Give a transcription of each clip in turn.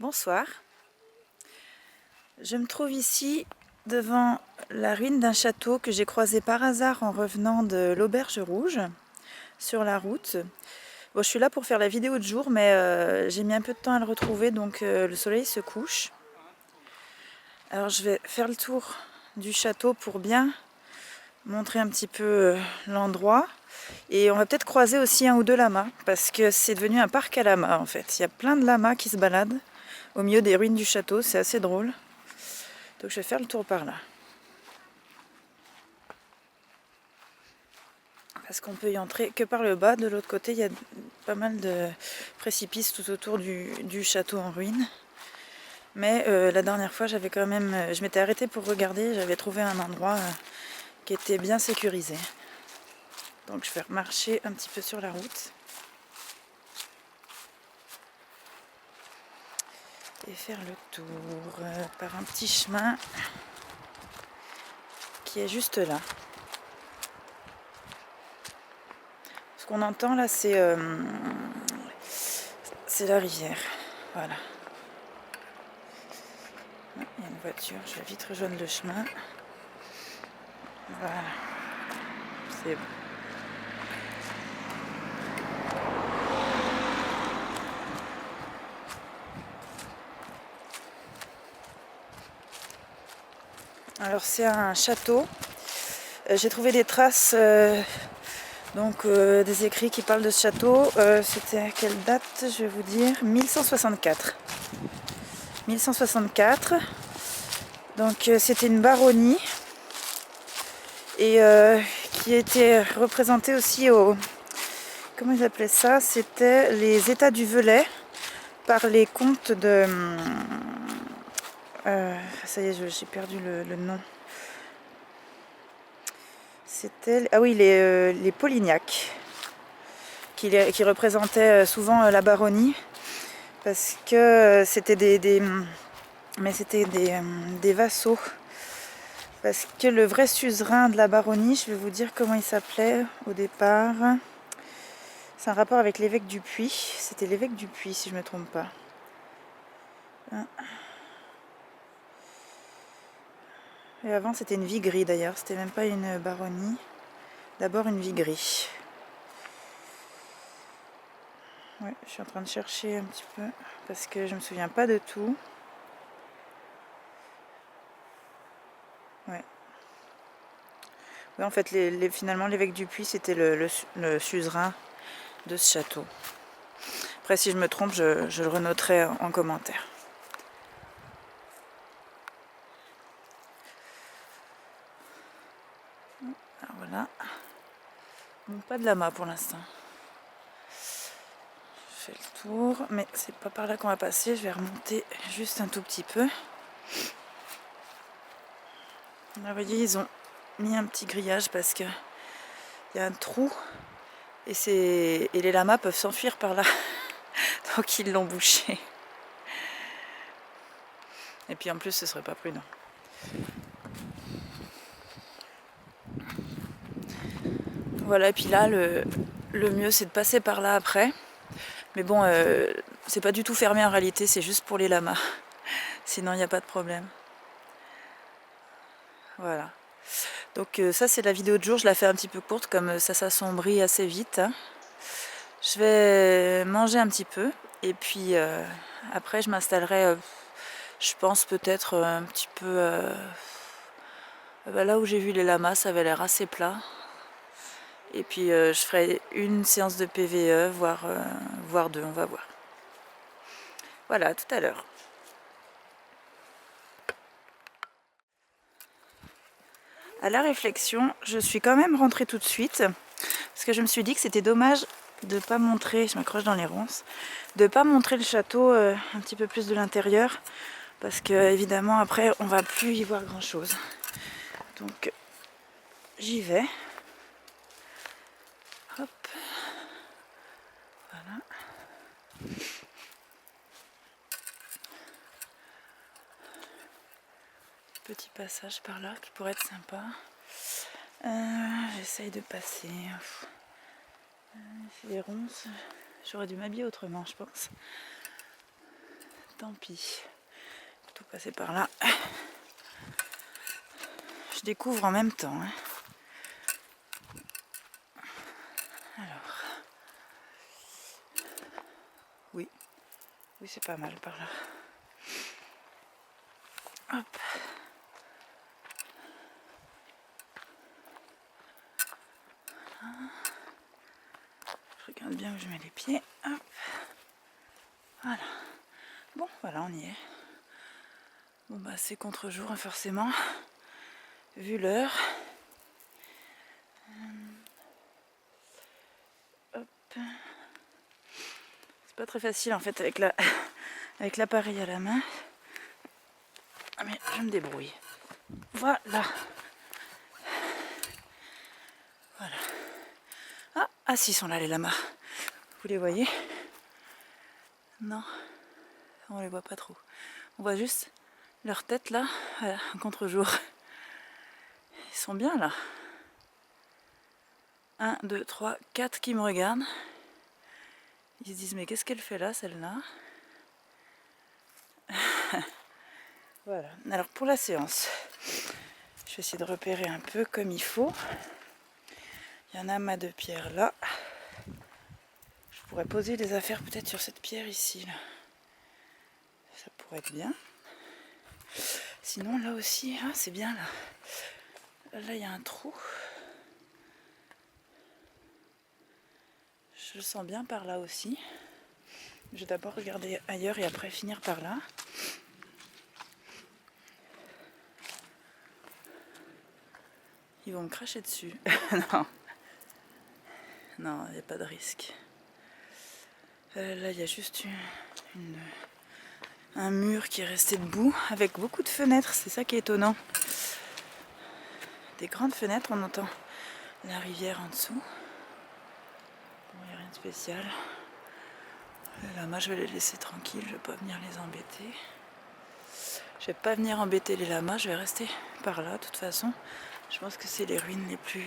Bonsoir, je me trouve ici devant la ruine d'un château que j'ai croisé par hasard en revenant de l'Auberge Rouge sur la route. Bon, je suis là pour faire la vidéo de jour, mais j'ai mis un peu de temps à le retrouver, donc le soleil se couche. Alors je vais faire le tour du château pour bien montrer un petit peu l'endroit. Et on va peut-être croiser aussi un ou deux lamas, parce que c'est devenu un parc à lamas en fait. Il y a plein de lamas qui se baladent au milieu des ruines du château, c'est assez drôle. Donc je vais faire le tour par là. Parce qu'on peut y entrer que par le bas. De l'autre côté, il y a pas mal de précipices tout autour du château en ruine. Mais la dernière fois, je m'étais arrêtée pour regarder. J'avais trouvé un endroit qui était bien sécurisé. Donc je vais marcher un petit peu sur la route. Et faire le tour par un petit chemin qui est juste là. Ce qu'on entend là, c'est la rivière. Voilà. Il y a une voiture, je vais vite rejoindre le chemin. Voilà. C'est bon. Alors c'est un château. J'ai trouvé des traces, des écrits qui parlent de ce château. C'était à quelle date? Je vais vous dire 1164. 1164. Donc c'était une baronnie et qui était représentée aussi au... Comment ils appelaient ça? C'était les États du Velay par les comtes de... ça y est, j'ai perdu le nom. C'était... Ah oui, les Polignac, qui représentaient souvent la baronnie, parce que c'était des vassaux. Parce que le vrai suzerain de la baronnie, je vais vous dire comment il s'appelait au départ. C'est un rapport avec l'évêque du Puy. C'était l'évêque du Puy, si je ne me trompe pas. Et avant, c'était une viguerie d'ailleurs. C'était même pas une baronnie. D'abord une viguerie. Ouais, je suis en train de chercher un petit peu parce que je me souviens pas de tout. Ouais. Ouais, en fait, finalement, l'évêque du Puy, c'était le suzerain de ce château. Après, si je me trompe, je le renoterai en commentaire. Alors voilà. Donc, pas de lama pour l'instant. Je fais le tour, mais c'est pas par là qu'on va passer. Je vais remonter juste un tout petit peu. Là, vous voyez, ils ont mis un petit grillage parce que il y a un trou et les lamas peuvent s'enfuir par là. Donc ils l'ont bouché. Et puis en plus, ce serait pas prudent. Voilà, et puis là, le mieux, c'est de passer par là après. Mais bon, c'est pas du tout fermé en réalité, c'est juste pour les lamas. Sinon, il n'y a pas de problème. Voilà. Donc ça, c'est la vidéo de jour. Je la fais un petit peu courte, comme ça s'assombrit assez vite. Hein. Je vais manger un petit peu. Et puis après, je m'installerai, je pense peut-être un petit peu... là où j'ai vu les lamas, ça avait l'air assez plat. Et puis je ferai une séance de PVE, voire deux, on va voir. Voilà, à tout à l'heure. À la réflexion, je suis quand même rentrée tout de suite, parce que je me suis dit que c'était dommage de ne pas montrer, je m'accroche dans les ronces, de ne pas montrer le château un petit peu plus de l'intérieur, parce que évidemment après on va plus y voir grand chose. Donc j'y vais. Hop. Voilà. Petit passage par là qui pourrait être sympa. J'essaye de passer. C'est les ronces. J'aurais dû m'habiller autrement, je pense. tant pis. Tout passer par là. Je découvre en même temps. Hein. Alors. Oui, c'est pas mal par là. Hop. Je regarde bien où je mets les pieds. Hop. Voilà. Bon, voilà, on y est. Bon, bah, c'est contre-jour, hein, forcément. Vu l'heure. Hop. C'est pas très facile, en fait, avec l'appareil à la main. Mais je me débrouille. Voilà. Voilà. Ah si, ils sont là, les lamas. Vous les voyez? Non, on les voit pas trop. On voit juste leur tête là, en contre-jour. Ils sont bien là. 1, 2, 3, 4 qui me regardent. Ils se disent mais qu'est-ce qu'elle fait là, celle-là? Voilà. Alors pour la séance, je vais essayer de repérer un peu comme il faut. Il y a un amas de pierres là. Je pourrais poser des affaires peut-être sur cette pierre ici. Là. Ça pourrait être bien. Sinon là aussi, ah, c'est bien là. Là il y a un trou. Je le sens bien par là aussi. Je vais d'abord regarder ailleurs et après finir par là. Ils vont me cracher dessus. Non. Non, il n'y a pas de risque. Là, il y a juste un mur qui est resté debout avec beaucoup de fenêtres. C'est ça qui est étonnant. Des grandes fenêtres, on entend la rivière en dessous. Bon, il n'y a rien de spécial. Là, moi, je vais les laisser tranquilles. Je ne vais pas venir les embêter. Je vais pas venir embêter les lamas. Je vais rester par là, de toute façon. Je pense que c'est les ruines les plus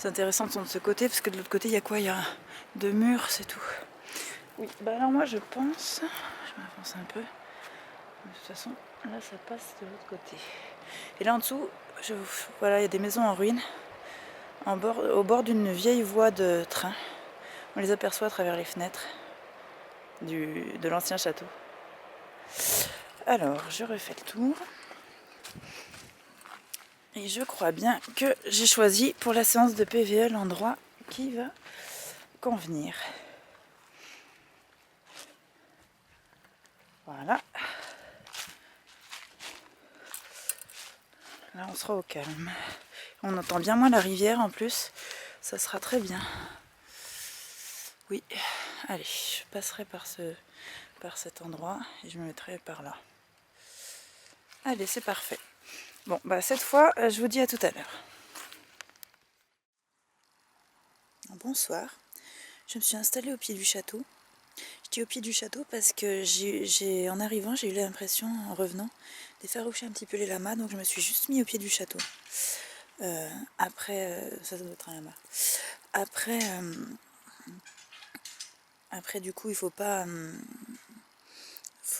intéressantes sont de ce côté, parce que de l'autre côté, il y a quoi? Il y a 2 murs, c'est tout. Oui, bah alors moi je pense, je m'avance un peu, de toute façon là ça passe de l'autre côté. Et là en dessous, voilà, il y a des maisons en ruine, au bord d'une vieille voie de train. On les aperçoit à travers les fenêtres de l'ancien château. Alors je refais le tour. Et je crois bien que j'ai choisi pour la séance de PVE l'endroit qui va convenir. Voilà. Là, on sera au calme. On entend bien moins la rivière en plus. Ça sera très bien. Oui. Allez, je passerai par cet endroit et je me mettrai par là. Allez, c'est parfait. Bon, bah cette fois, je vous dis à tout à l'heure. Bonsoir. Je me suis installée au pied du château. Je dis au pied du château parce que en arrivant, j'ai eu l'impression, en revenant, d'effaroucher un petit peu les lamas. Donc je me suis juste mis au pied du château. Après, ça doit être un lama. Après du coup, il faut pas...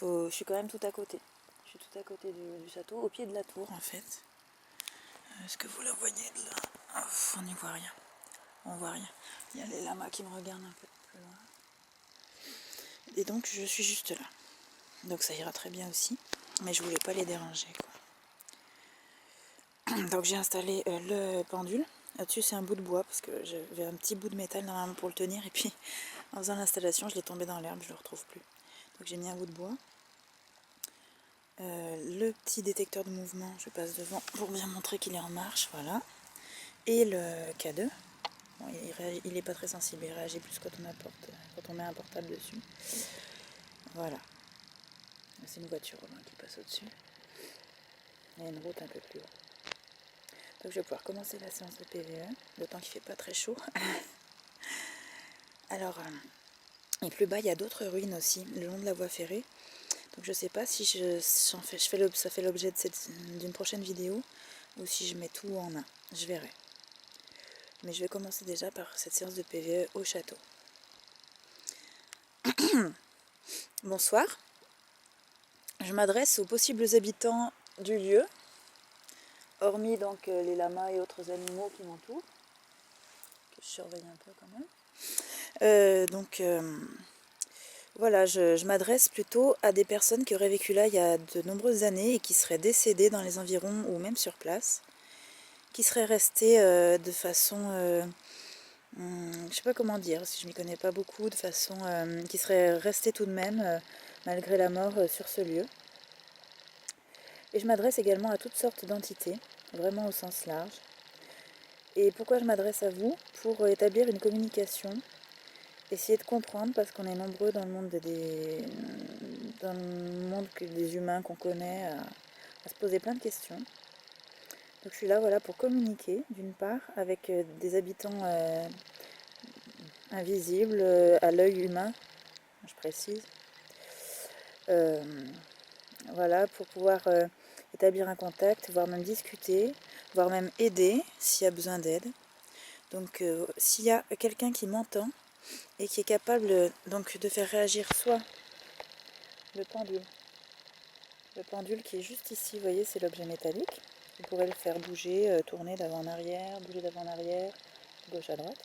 je suis quand même tout à côté. Je suis tout à côté du château, au pied de la tour en fait. Est-ce que vous la voyez de là? On n'y voit rien. On voit rien. Il y a les lamas qui me regardent un peu plus loin. Et donc je suis juste là. Donc ça ira très bien aussi. Mais je voulais pas les déranger, quoi. Donc j'ai installé le pendule. Là-dessus c'est un bout de bois parce que j'avais un petit bout de métal normalement pour le tenir. Et puis en faisant l'installation je l'ai tombé dans l'herbe, je le retrouve plus. Donc j'ai mis un bout de bois. Le petit détecteur de mouvement, je passe devant pour bien montrer qu'il est en marche, voilà. Et le K2, bon, il n'est pas très sensible, il réagit plus quand on met un portable dessus. Voilà. C'est une voiture qui passe au-dessus. Il y a une route un peu plus haut. Donc je vais pouvoir commencer la séance de PVE, d'autant qu'il ne fait pas très chaud. Alors, et plus bas, il y a d'autres ruines aussi, le long de la voie ferrée. Donc je sais pas si ça fait l'objet d'une prochaine vidéo ou si je mets tout en un. Je verrai. Mais je vais commencer déjà par cette séance de PVE au château. Bonsoir. Je m'adresse aux possibles habitants du lieu, hormis donc les lamas et autres animaux qui m'entourent, que je surveille un peu quand même. Voilà, je m'adresse plutôt à des personnes qui auraient vécu là il y a de nombreuses années et qui seraient décédées dans les environs ou même sur place, qui seraient restées de façon, je sais pas comment dire, si je m'y connais pas beaucoup, de façon qui seraient restées tout de même, malgré la mort, sur ce lieu. Et je m'adresse également à toutes sortes d'entités, vraiment au sens large. Et pourquoi je m'adresse à vous? Pour établir une communication, essayer de comprendre, parce qu'on est nombreux dans le monde des humains qu'on connaît, à se poser plein de questions. Donc je suis là, voilà, pour communiquer, d'une part, avec des habitants invisibles, à l'œil humain, je précise. Voilà, pour pouvoir établir un contact, voire même discuter, voire même aider s'il y a besoin d'aide. Donc s'il y a quelqu'un qui m'entend et qui est capable donc de faire réagir soit le pendule qui est juste ici, vous voyez, c'est l'objet métallique, vous pourrez le faire bouger, tourner d'avant en arrière, bouger d'avant en arrière, de gauche à droite.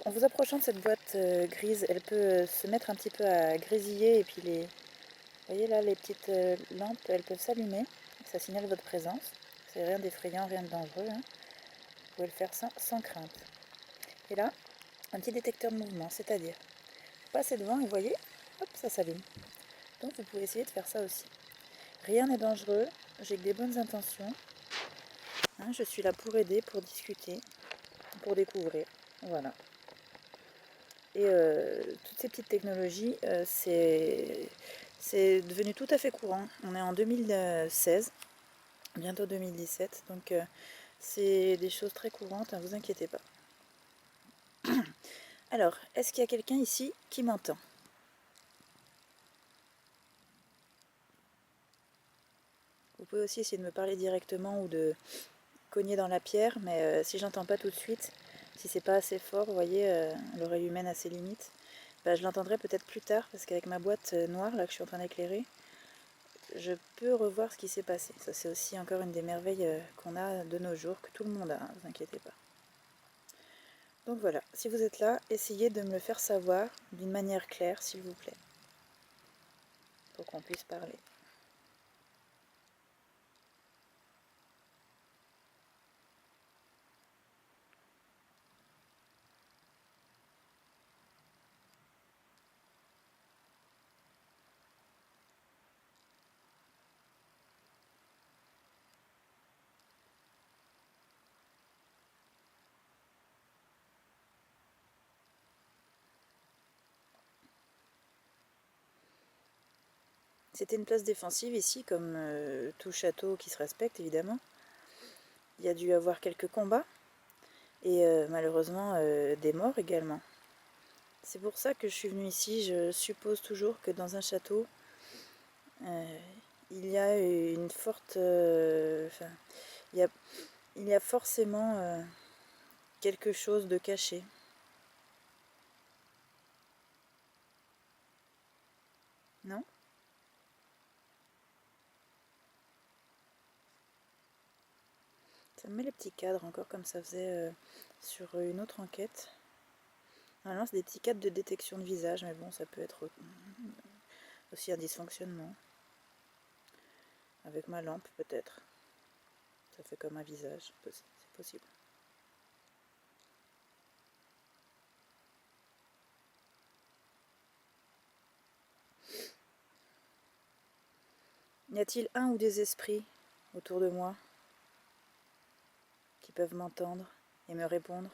En vous approchant de cette boîte grise, elle peut se mettre un petit peu à grésiller et puis vous voyez là, les petites lampes, elles peuvent s'allumer, ça signale votre présence. C'est rien d'effrayant, rien de dangereux, hein. Vous pouvez le faire sans crainte. Et là, un petit détecteur de mouvement, c'est-à-dire, vous passez devant et vous voyez, hop, ça s'allume. Donc vous pouvez essayer de faire ça aussi. Rien n'est dangereux, j'ai que des bonnes intentions. Hein, je suis là pour aider, pour discuter, pour découvrir. Voilà. Et toutes ces petites technologies, c'est devenu tout à fait courant. On est en 2016, bientôt 2017, donc c'est des choses très courantes, ne vous inquiétez pas. Alors, est-ce qu'il y a quelqu'un ici qui m'entend? Vous pouvez aussi essayer de me parler directement ou de cogner dans la pierre, mais si j'entends pas tout de suite, si c'est pas assez fort, vous voyez, l'oreille humaine a ses limites, bah, je l'entendrai peut-être plus tard, parce qu'avec ma boîte noire là que je suis en train d'éclairer, je peux revoir ce qui s'est passé. Ça c'est aussi encore une des merveilles qu'on a de nos jours, que tout le monde a, hein, vous inquiétez pas. Donc voilà, si vous êtes là, essayez de me le faire savoir d'une manière claire, s'il vous plaît, pour qu'on puisse parler. C'était une place défensive ici, comme tout château qui se respecte évidemment. Il y a dû y avoir quelques combats et malheureusement des morts également. C'est pour ça que je suis venue ici. Je suppose toujours que dans un château, il y a une forte... il y a forcément quelque chose de caché. Non? Ça me met les petits cadres encore comme ça faisait sur une autre enquête. Normalement c'est des petits cadres de détection de visage, mais bon ça peut être aussi un dysfonctionnement. Avec ma lampe peut-être. Ça fait comme un visage, c'est possible. Y a-t-il un ou des esprits autour de moi qui peuvent m'entendre et me répondre?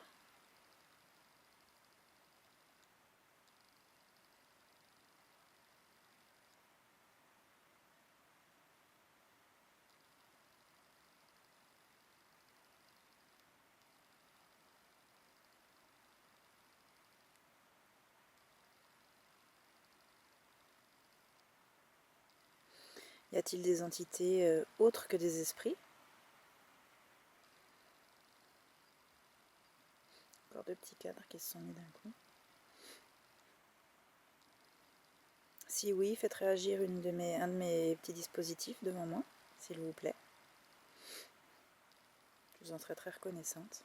Y a-t-il des entités autres que des esprits? Encore deux petits cadres qui se sont mis d'un coup. Si oui, faites réagir un de mes petits dispositifs devant moi, s'il vous plaît. Je vous en serai très reconnaissante.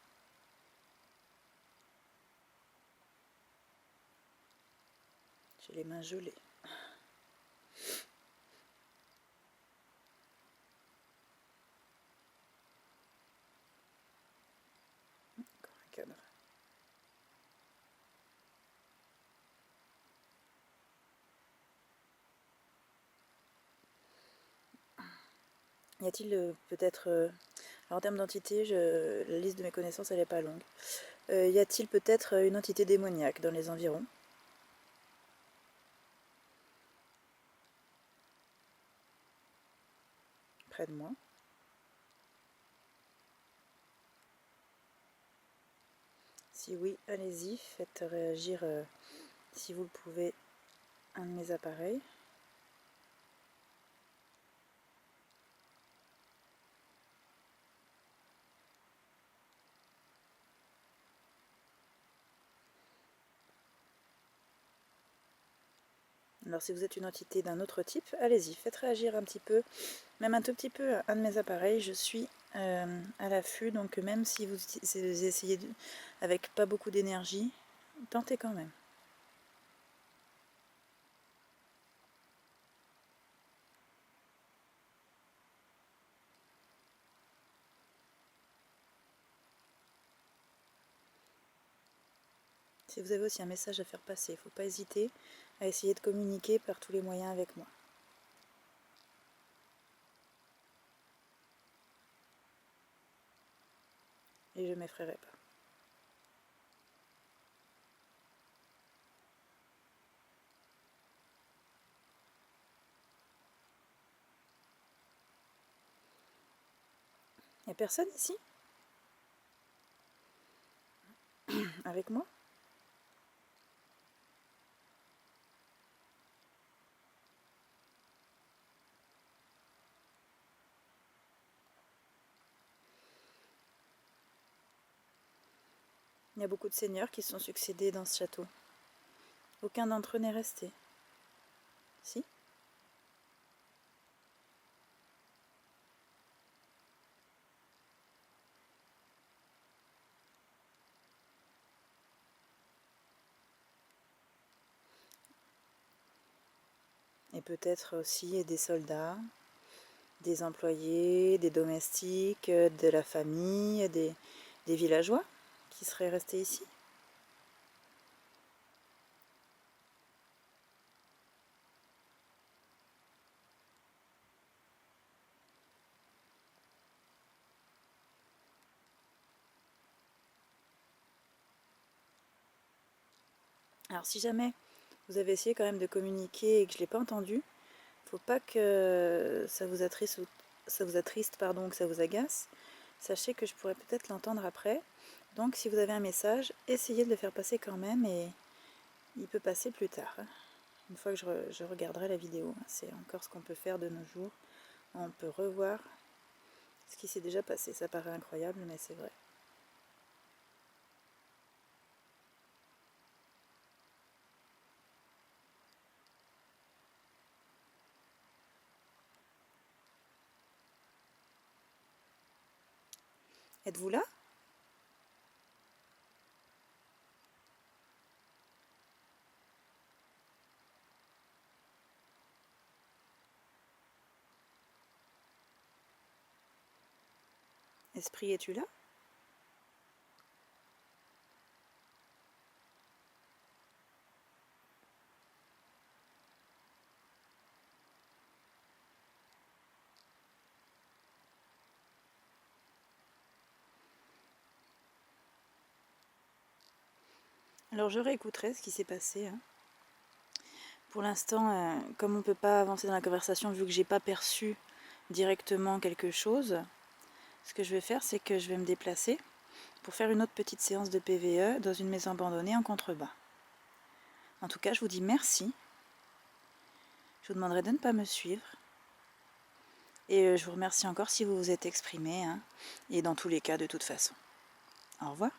J'ai les mains gelées. Encore un cadre. Y a-t-il peut-être... alors en termes d'entité, la liste de mes connaissances, elle n'est pas longue. Y a-t-il peut-être une entité démoniaque dans les environs? Près de moi? Si oui, allez-y, faites réagir, si vous le pouvez, un de mes appareils. Alors si vous êtes une entité d'un autre type, allez-y, faites réagir un petit peu, même un tout petit peu, un de mes appareils. Je suis à l'affût, donc même si vous essayez avec pas beaucoup d'énergie, tentez quand même. Si vous avez aussi un message à faire passer, il ne faut pas hésiter à essayer de communiquer par tous les moyens avec moi. Et je ne m'effraierai pas. Il n'y a personne ici? Avec moi? Il y a beaucoup de seigneurs qui se sont succédés dans ce château. Aucun d'entre eux n'est resté. Si? Et peut-être aussi des soldats, des employés, des domestiques, de la famille, des villageois qui seraient restés ici. Alors si jamais vous avez essayé quand même de communiquer et que je ne l'ai pas entendu, il ne faut pas que ça vous attriste, pardon, que ça vous agace. Sachez que je pourrais peut-être l'entendre après. Donc si vous avez un message, essayez de le faire passer quand même et il peut passer plus tard. Une fois que je regarderai la vidéo. C'est encore ce qu'on peut faire de nos jours. On peut revoir ce qui s'est déjà passé. Ça paraît incroyable, mais c'est vrai. Êtes-vous là? Esprit, es-tu là? Alors je réécouterai ce qui s'est passé. Hein. Pour l'instant, comme on ne peut pas avancer dans la conversation vu que j'ai pas perçu directement quelque chose, ce que je vais faire, c'est que je vais me déplacer pour faire une autre petite séance de PVE dans une maison abandonnée en contrebas. En tout cas, je vous dis merci. Je vous demanderai de ne pas me suivre. Et je vous remercie encore si vous vous êtes exprimé. Hein, et dans tous les cas, de toute façon. Au revoir.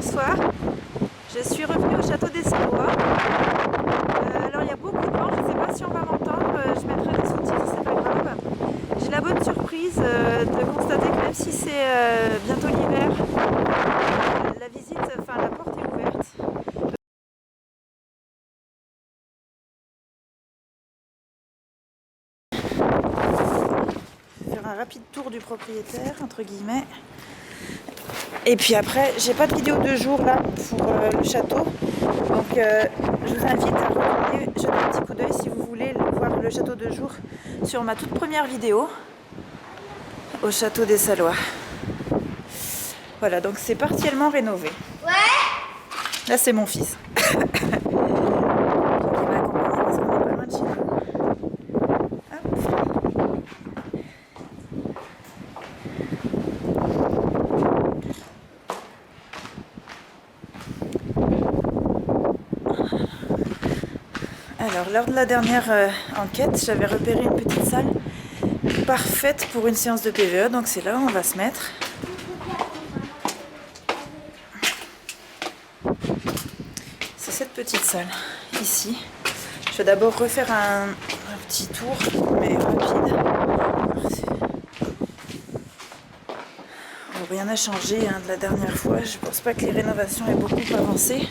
Bonsoir, je suis revenue au château des Salois. Alors il y a beaucoup de vent, je ne sais pas si on va m'entendre, je mettrai des sous-titres, c'est pas grave. J'ai la bonne surprise de constater que même si c'est bientôt l'hiver, la visite, enfin la porte est ouverte. Faire un rapide tour du propriétaire, entre guillemets. Et puis après, j'ai pas de vidéo de jour là pour le château. Donc je vous invite à retourner jeter un petit coup d'œil si vous voulez voir le château de jour sur ma toute première vidéo au château des Salois. Voilà, donc c'est partiellement rénové. Ouais. Là c'est mon fils. Qui m'a accompagné parce qu'on n'est pas loin de chez nous. Alors, lors de la dernière enquête, j'avais repéré une petite salle parfaite pour une séance de PVE, donc c'est là où on va se mettre. C'est cette petite salle, ici. Je vais d'abord refaire un petit tour, mais rapide. Bon, rien n'a changé de la dernière fois, je pense pas que les rénovations aient beaucoup avancé.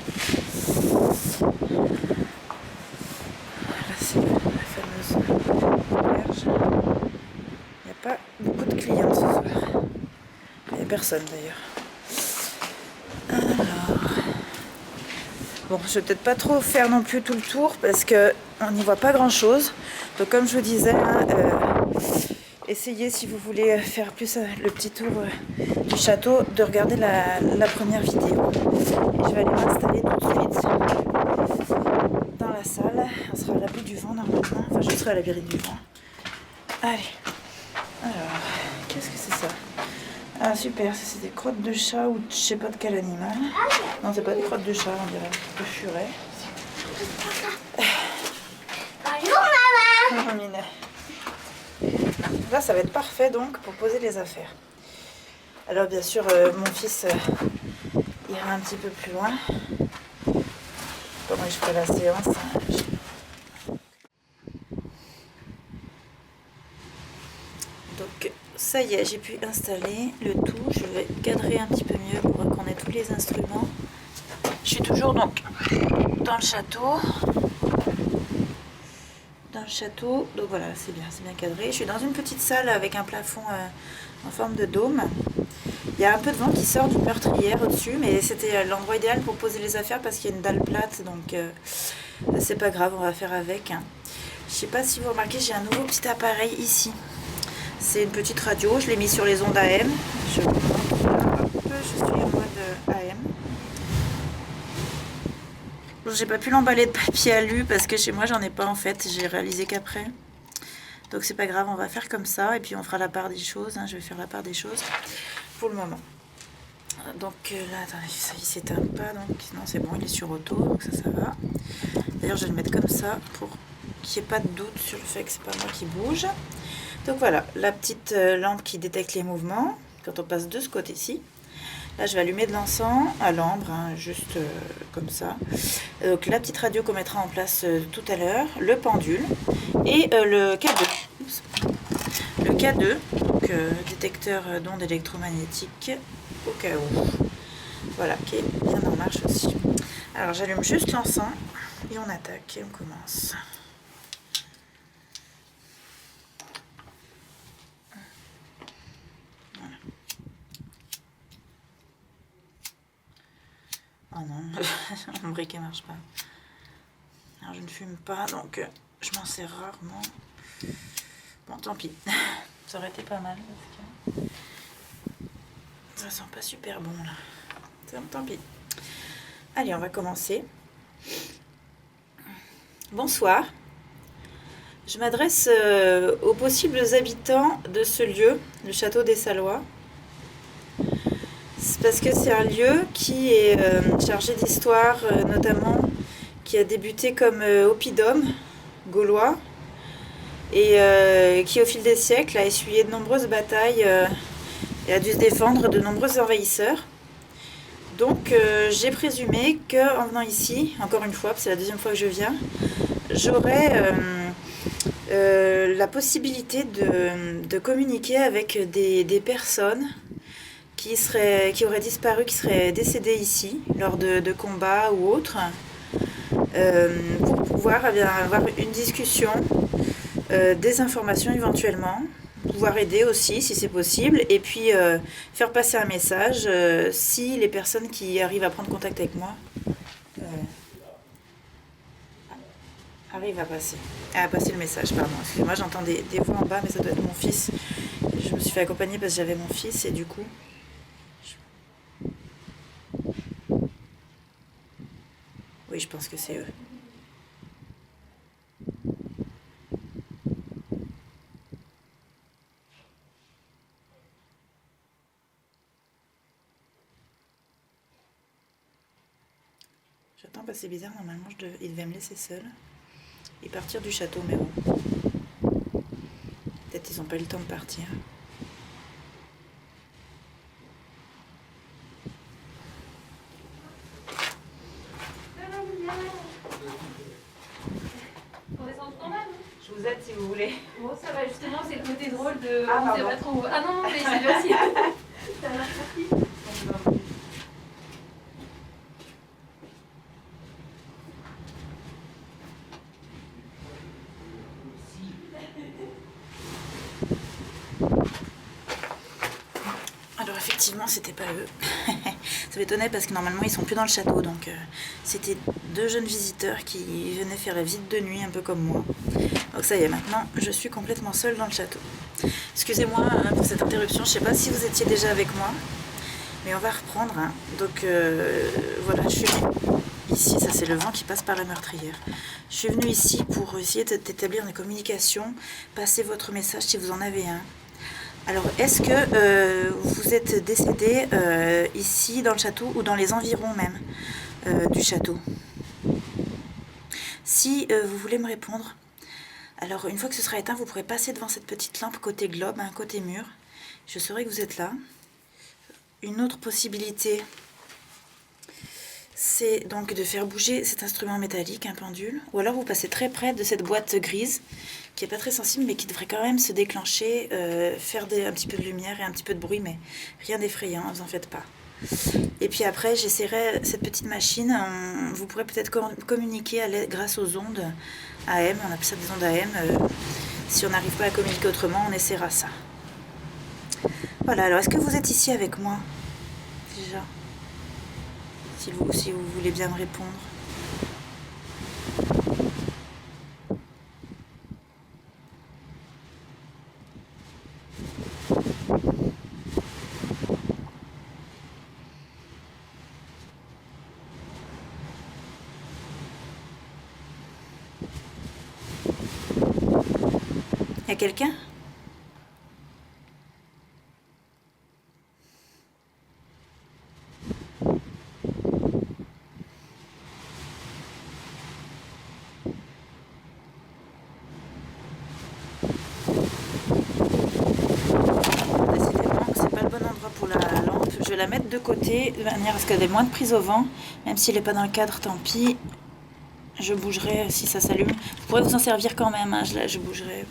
C'est la fameuse berge. Il n'y a pas beaucoup de clients ce soir. Il n'y a personne d'ailleurs. Alors. Bon, je vais peut-être pas trop faire non plus tout le tour parce qu'on n'y voit pas grand chose. Donc comme je vous disais, essayez si vous voulez faire plus le petit tour du château de regarder la première vidéo. Et je vais aller m'installer tout de suite dans la salle. On sera à l'abri du vent normalement. Enfin, je serai à l'abri du vent. Allez. Alors, qu'est-ce que c'est ça? Ah super, ça c'est des crottes de chat ou je sais pas de quel animal. Non, c'est pas des crottes de chat, on dirait de furet. Bonjour maman. Minet. Là, ça va être parfait donc pour poser les affaires. Alors bien sûr, mon fils ira un petit peu plus loin. Comment je ferai la séance? Donc ça y est, j'ai pu installer le tout. Je vais cadrer un petit peu mieux pour qu'on ait tous les instruments. Je suis toujours donc dans le château. Donc voilà, c'est bien cadré. Je suis dans une petite salle avec un plafond en forme de dôme. Il y a un peu de vent qui sort d'une meurtrière au-dessus, mais c'était l'endroit idéal pour poser les affaires parce qu'il y a une dalle plate, donc c'est pas grave, on va faire avec. Je sais pas si vous remarquez, j'ai un nouveau petit appareil ici. C'est une petite radio, je l'ai mis sur les ondes AM. Je vous montre là, je suis en mode AM. J'ai pas pu l'emballer de papier alu parce que chez moi j'en ai pas en fait, j'ai réalisé qu'après. Donc c'est pas grave, on va faire comme ça et puis on fera la part des choses, je vais faire la part des choses pour le moment. Donc là, attendez, ça il s'éteint pas, donc non c'est bon, il est sur auto, donc ça va. D'ailleurs je vais le mettre comme ça pour qu'il n'y ait pas de doute sur le fait que c'est pas moi qui bouge. Donc voilà, la petite lampe qui détecte les mouvements quand on passe de ce côté-ci. Là, je vais allumer de l'encens à l'ambre, juste comme ça. Donc, la petite radio qu'on mettra en place tout à l'heure, le pendule et le K2. Oups. Le K2, donc détecteur d'ondes électromagnétiques au cas où. Voilà, qui est bien en marche aussi. Alors, j'allume juste l'encens et on attaque et on commence. Oh non, mon briquet marche pas. Alors je ne fume pas, donc je m'en sers rarement. Bon, tant pis. Ça aurait été pas mal parce que ça sent pas super bon là. Tant pis. Allez, on va commencer. Bonsoir. Je m'adresse aux possibles habitants de ce lieu, le château des Salois. Parce que c'est un lieu qui est chargé d'histoire, notamment, qui a débuté comme oppidum gaulois et qui, au fil des siècles, a essuyé de nombreuses batailles et a dû se défendre de nombreux envahisseurs, Donc j'ai présumé qu'en venant ici, encore une fois, c'est la deuxième fois que je viens, j'aurais la possibilité de communiquer avec des personnes qui auraient disparu, qui seraient décédées ici, lors de combats ou autres, pour pouvoir avoir une discussion, des informations éventuellement, pouvoir aider aussi si c'est possible, et puis faire passer un message si les personnes qui arrivent à prendre contact avec moi arrivent à passer le message. Pardon, excusez-moi, j'entends des voix en bas, mais ça doit être mon fils. Je me suis fait accompagner parce que j'avais mon fils et du coup... Oui, je pense que c'est eux. J'attends parce que c'est bizarre, normalement ils devaient me laisser seule et partir du château, mais bon. Peut-être ils n'ont pas eu le temps de partir. On descend en bas, non? Je vous aide si vous voulez. Bon, ça va, justement, c'est le côté drôle de. Ah, on sait pardon. pas trop. Ah non, mais c'est bien aussi. Ça marche aussi. Alors effectivement, c'était pas eux. Ça m'étonnait parce que normalement ils sont plus dans le château, donc c'était deux jeunes visiteurs qui venaient faire la visite de nuit, un peu comme moi. Donc ça y est, maintenant je suis complètement seule dans le château. Excusez-moi pour cette interruption, je sais pas si vous étiez déjà avec moi, mais on va reprendre. Hein. Donc voilà, je suis venue ici, ça c'est le vent qui passe par la meurtrière. Je suis venue ici pour essayer d'établir des communications, passer votre message si vous en avez un. Alors, est-ce que vous êtes décédé ici dans le château ou dans les environs même du château? Si vous voulez me répondre, alors une fois que ce sera éteint, vous pourrez passer devant cette petite lampe côté globe, hein, côté mur. Je saurai que vous êtes là. Une autre possibilité, c'est donc de faire bouger cet instrument métallique, un pendule, ou alors vous passez très près de cette boîte grise qui n'est pas très sensible mais qui devrait quand même se déclencher, faire un petit peu de lumière et un petit peu de bruit, mais rien d'effrayant, ne vous en faites pas. Et puis après, j'essaierai cette petite machine, vous pourrez peut-être communiquer grâce aux ondes AM, on appelle ça des ondes AM, si on n'arrive pas à communiquer autrement, on essaiera ça. Voilà, alors est-ce que vous êtes ici avec moi déjà? Si vous voulez bien me répondre. Il y a quelqu'un? Je vais la mettre de côté de manière à ce qu'elle ait moins de prise au vent, même s'il n'est pas dans le cadre, tant pis. Je bougerai si ça s'allume. Vous pourrez vous en servir quand même, hein. Je bougerai.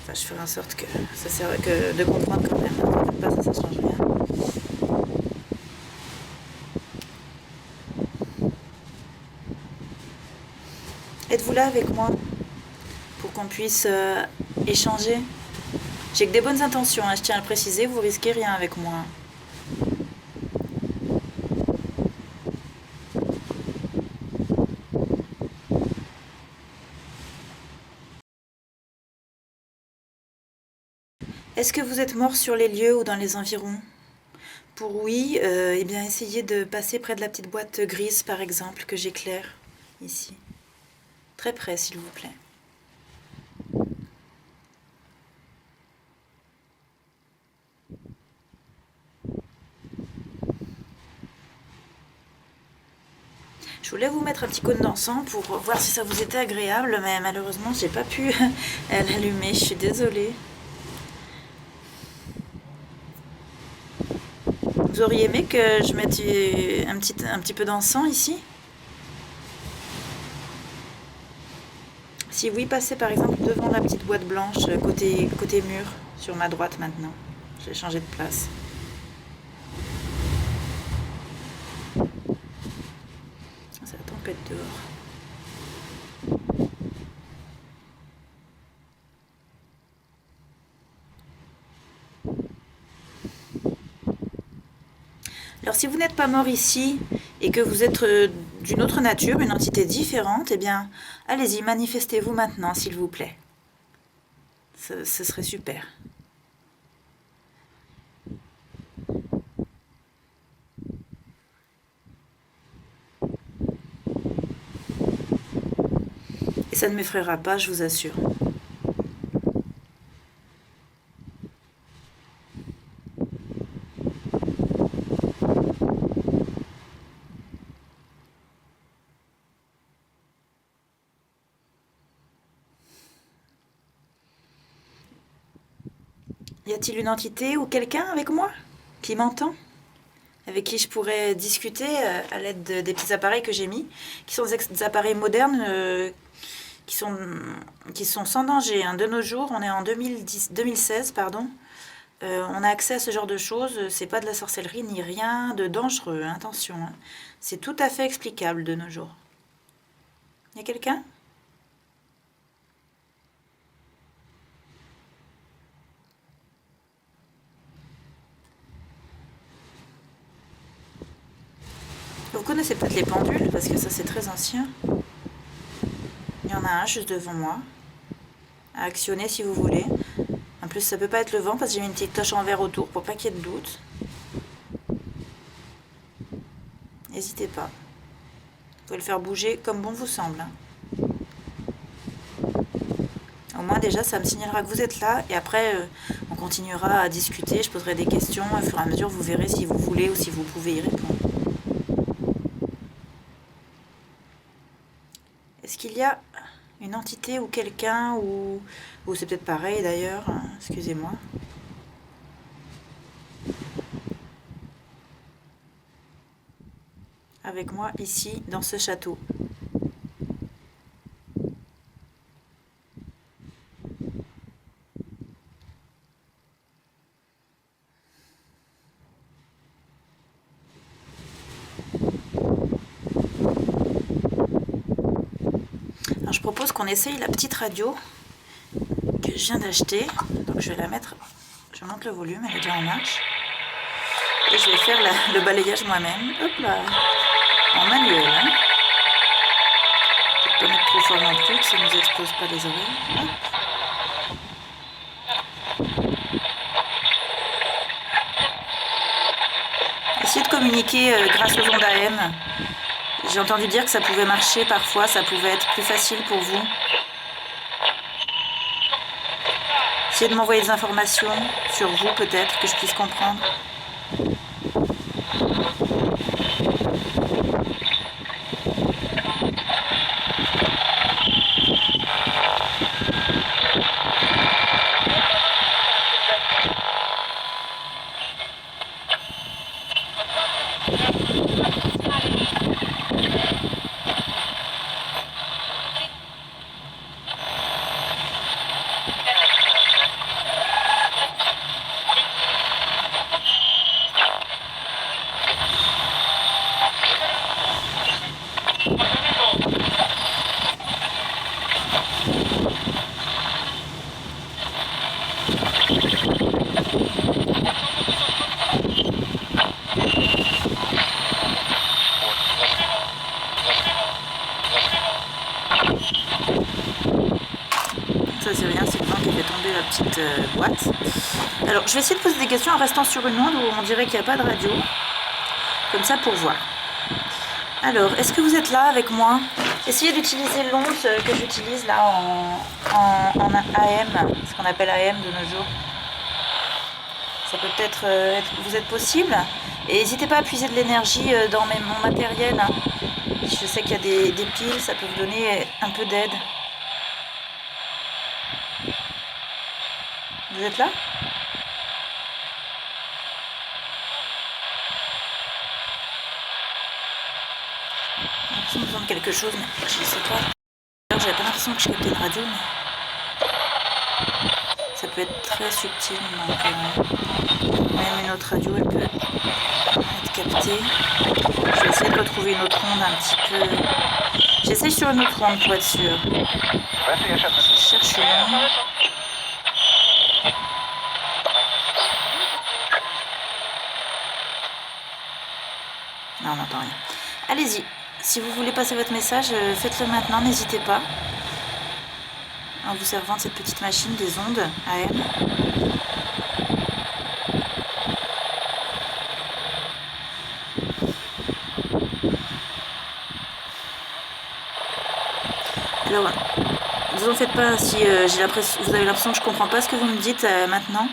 Enfin, je ferai en sorte que ça serve de comprendre quand même. Ne faites pas, ça change rien. Êtes-vous là avec moi pour qu'on puisse échanger? J'ai que des bonnes intentions, hein, je tiens à le préciser, vous risquez rien avec moi. Est-ce que vous êtes mort sur les lieux ou dans les environs? Pour oui, eh bien essayez de passer près de la petite boîte grise par exemple que j'éclaire ici. Très près s'il vous plaît. Je voulais vous mettre un petit cône d'encens pour voir si ça vous était agréable, mais malheureusement j'ai pas pu l'allumer, je suis désolée. Vous auriez aimé que je mette un petit peu d'encens ici? Si oui, passez par exemple devant la petite boîte blanche, côté mur, sur ma droite maintenant. J'ai changé de place. C'est la tempête dehors. Alors si vous n'êtes pas mort ici et que vous êtes d'une autre nature, une entité différente, eh bien, allez-y, manifestez-vous maintenant, s'il vous plaît. Ce serait super. Et ça ne m'effraiera pas, je vous assure. Y a-t-il une entité ou quelqu'un avec moi qui m'entend? Avec qui je pourrais discuter à l'aide des petits appareils que j'ai mis, qui sont des appareils modernes qui sont sans danger. Hein. De nos jours, on est en 2016, pardon. On a accès à ce genre de choses. C'est pas de la sorcellerie ni rien de dangereux. Hein, attention, hein. C'est tout à fait explicable de nos jours. Y a quelqu'un? Vous connaissez peut-être les pendules, parce que ça c'est très ancien. Il y en a un juste devant moi, à actionner si vous voulez. En plus ça peut pas être le vent, parce que j'ai mis une petite cloche en verre autour pour pas qu'il y ait de doute. N'hésitez pas. Vous pouvez le faire bouger comme bon vous semble. Hein. Au moins déjà ça me signalera que vous êtes là, et après on continuera à discuter, je poserai des questions, au fur et à mesure vous verrez si vous voulez ou si vous pouvez y répondre. Est-ce qu'il y a une entité ou quelqu'un, ou c'est peut-être pareil d'ailleurs, hein, excusez-moi. Avec moi ici dans ce château. Alors je propose qu'on essaye la petite radio que je viens d'acheter. Donc je vais la mettre, je monte le volume, elle est déjà en marche. Et je vais faire le balayage moi-même. Hop là, en manuel. Hein. Peut-être pas mettre trop fort non plus, que ça ne nous explose pas les oreilles. Hop. Essayez de communiquer grâce aux ondes AM. J'ai entendu dire que ça pouvait marcher parfois, ça pouvait être plus facile pour vous. Essayez de m'envoyer des informations sur vous peut-être, que je puisse comprendre. Ça c'est rien, c'est le vent qui fait tomber la petite boîte. Alors je vais essayer de poser des questions en restant sur une onde où on dirait qu'il n'y a pas de radio. Comme ça pour voir. Alors, est-ce que vous êtes là avec moi? Essayez d'utiliser l'onde que j'utilise là en AM, ce qu'on appelle AM de nos jours. Ça peut peut-être vous être possible. Et n'hésitez pas à puiser de l'énergie dans mon matériel. Hein. Je sais qu'il y a des piles, ça peut vous donner un peu d'aide. Vous êtes là? qui me demande quelque chose, mais je ne sais pas. Alors, j'avais pas l'impression que je captais une radio, mais ça peut être très subtil, donc même une autre radio, elle peut être captée. Je vais essayer de retrouver une autre onde un petit peu. J'essaye sur une autre onde pour être sûre. Je cherche une onde. Non, on n'entend rien. Allez-y. Si vous voulez passer votre message, faites-le maintenant, n'hésitez pas. En vous servant de cette petite machine des ondes AM. Alors, vous en faites pas si vous avez l'impression que je comprends pas ce que vous me dites maintenant.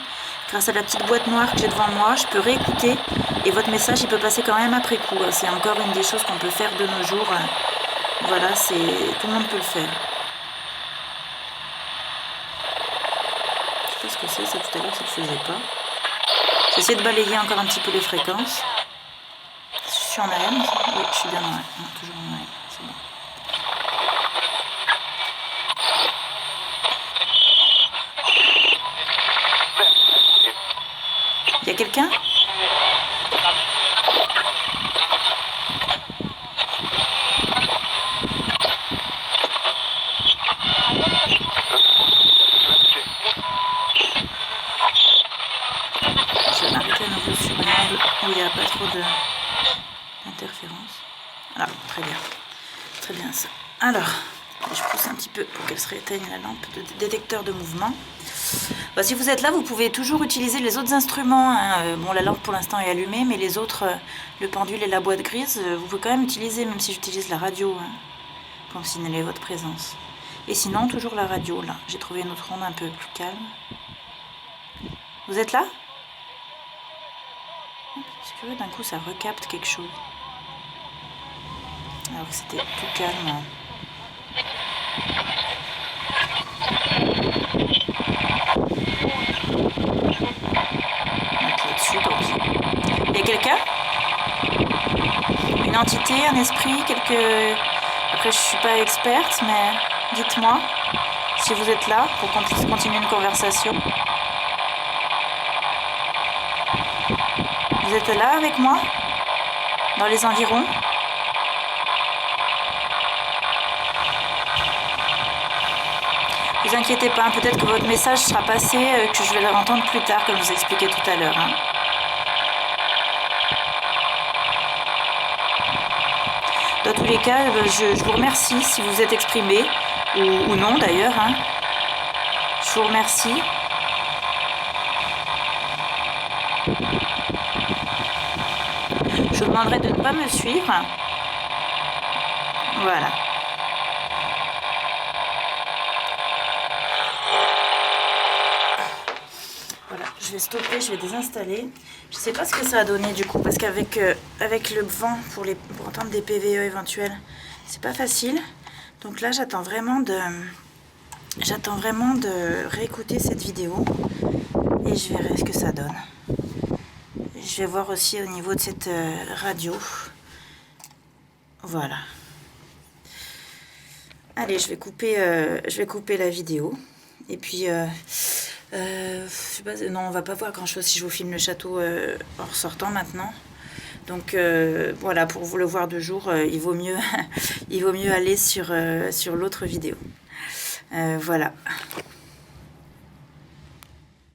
Grâce à la petite boîte noire que j'ai devant moi, je peux réécouter et votre message il peut passer quand même après coup. C'est encore une des choses qu'on peut faire de nos jours. Voilà, tout le monde peut le faire. Je sais pas ce que c'est tout à l'heure ça ne le faisait pas. J'essaie de balayer encore un petit peu les fréquences. Je suis en AM, oui, je suis bien en AM. Non, toujours en AM, c'est bon. Il y a quelqu'un ? Je vais m'arrêter à nouveau sur une onde où il n'y a pas trop d'interférences. Ah, très bien. Très bien ça. Alors, je pousse un petit peu pour qu'elle se rééteigne la lampe de détecteur de mouvement. Bah, si vous êtes là, vous pouvez toujours utiliser les autres instruments. Hein. Bon, la lampe pour l'instant est allumée, mais les autres, le pendule et la boîte grise, vous pouvez quand même utiliser, même si j'utilise la radio, hein, pour signaler votre présence. Et sinon, toujours la radio, là. J'ai trouvé une autre onde un peu plus calme. Vous êtes là ? C'est curieux, d'un coup, ça recapte quelque chose. Alors que c'était plus calme. Hein. Là-dessus, tant pis. Il y a quelqu'un ? Une entité, un esprit, Après, je suis pas experte, mais dites-moi si vous êtes là pour qu'on puisse continuer une conversation. Vous êtes là avec moi ? Dans les environs ? Ne vous inquiétez pas, peut-être que votre message sera passé, que je vais le entendre plus tard, comme je vous expliquais tout à l'heure. Hein. Dans tous les cas, je vous remercie si vous êtes exprimé, ou non d'ailleurs. Hein. Je vous remercie. Je vous demanderai de ne pas me suivre. Voilà. Voilà, je vais stopper, je vais désinstaller. Je sais pas ce que ça a donné du coup, parce qu'avec avec le vent pour entendre des PVE éventuels, c'est pas facile. Donc là, j'attends vraiment de réécouter cette vidéo et je verrai ce que ça donne. Je vais voir aussi au niveau de cette radio. Voilà. Allez, je vais couper la vidéo. Et puis, je sais pas, non, on va pas voir grand chose si je vous filme le château en ressortant maintenant. Donc voilà, pour vous le voir de jour, il vaut mieux aller sur l'autre vidéo. Voilà.